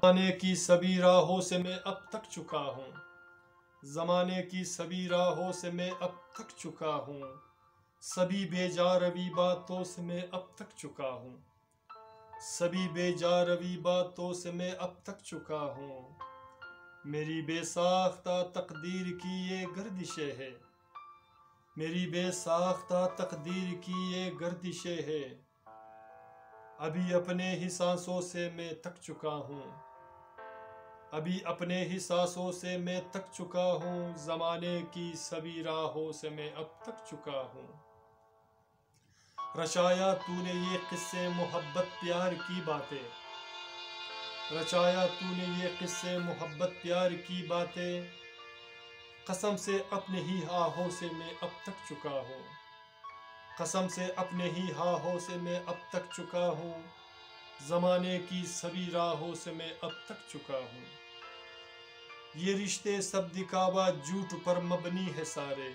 ज़माने की सभी राहों से मैं अब तक चुका हूँ। ज़माने की सभी राहों से मैं अब तक चुका हूँ। सभी बेजारवी बातों से मैं अब तक चुका हूँ। सभी बेजारवी बातों से मैं अब तक चुका हूँ। मेरी बेसाख्ता तकदीर की ये गर्दिशें है। मेरी बेसाख्ता तकदीर की ये गर्दिशें है। अभी अपने ही सांसों से मैं थक चुका हूँ। अभी अपने ही सांसों से मैं थक चुका हूँ। ज़माने की सभी राहों से मैं अब तक चुका हूँ। रचाया तूने ये किस्से मोहब्बत प्यार की बातें। रचाया तूने ये किस्से मोहब्बत प्यार की बातें। कसम से अपने ही आहों से मैं अब तक चुका हूँ। कसम से अपने ही आहों से मैं अब तक चुका हूँ। ज़माने की सभी राहों से मैं अब तक चुका हूँ। ये रिश्ते सब दिखावा झूठ पर मबनी है सारे।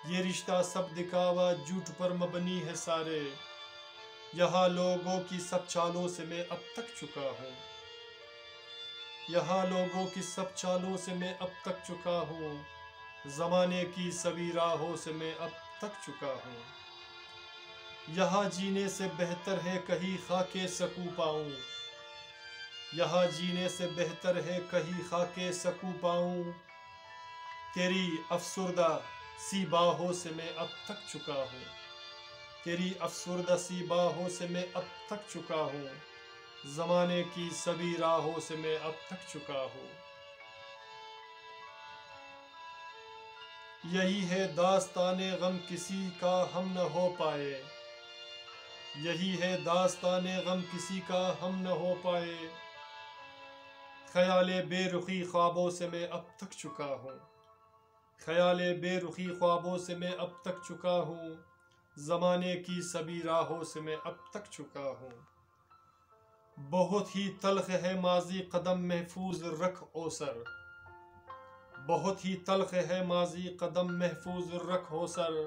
ये रिश्ता सब दिखावा झूठ पर मबनी है सारे। यहाँ लोगों की सब चालों से मैं अब तक चुका हूँ। यहाँ लोगों की सब चालों से मैं अब तक चुका हूँ। ज़माने की सभी राहों से मैं अब तक चुका हूँ। यहाँ जीने से बेहतर है कहीं खाके सकूं पाऊँ। यहाँ जीने से बेहतर है कहीं खाके सकूं पाऊँ। तेरी अफसुर्दा सी बाहों से मैं अब तक चुका हूँ। तेरी अफसुर्दा सी बाहों से मैं अब तक चुका हूँ। ज़माने की सभी राहों से मैं अब तक चुका हूँ। यही है दास्ताने गम किसी का हम न हो पाए। यही है दास्ताने गम किसी का हम न हो पाए। ख्याले बेरुखी ख्वाबों से मैं अब तक चुका हूँ। ख्याले बेरुखी ख्वाबों से मैं अब तक चुका हूँ। ज़माने की सभी राहों से मैं अब तक चुका हूँ। बहुत ही तल्ख है माजी कदम महफूज रख ओ सर। बहुत ही तल्ख है माजी कदम महफूज रख हो सर।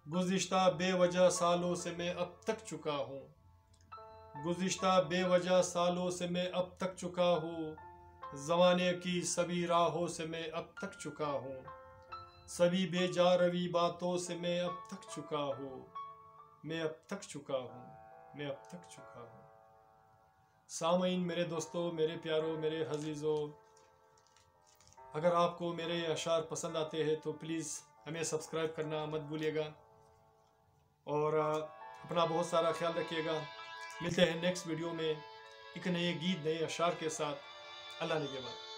गुज़िश्ता बेवजह सालों से मैं अब तक चुका हूँ। गुज़िश्ता बेवजह सालों से मैं अब तक चुका हूँ। ज़माने की सभी राहों से मैं अब तक चुका हूँ। सभी बेजारवी बातों से मैं अब तक चुका हूँ। मैं अब तक चुका हूँ। मैं अब तक चुका हूँ। सामईन, मेरे दोस्तों, मेरे प्यारों, मेरे अजीज़ों, अगर आपको मेरे अशार पसंद आते हैं तो प्लीज़ हमें सब्सक्राइब करना मत भूलिएगा। और अपना बहुत सारा ख्याल रखिएगा। मिलते हैं नेक्स्ट वीडियो में एक नए गीत, नए अशार के साथ। अल्लाह ने के बाद।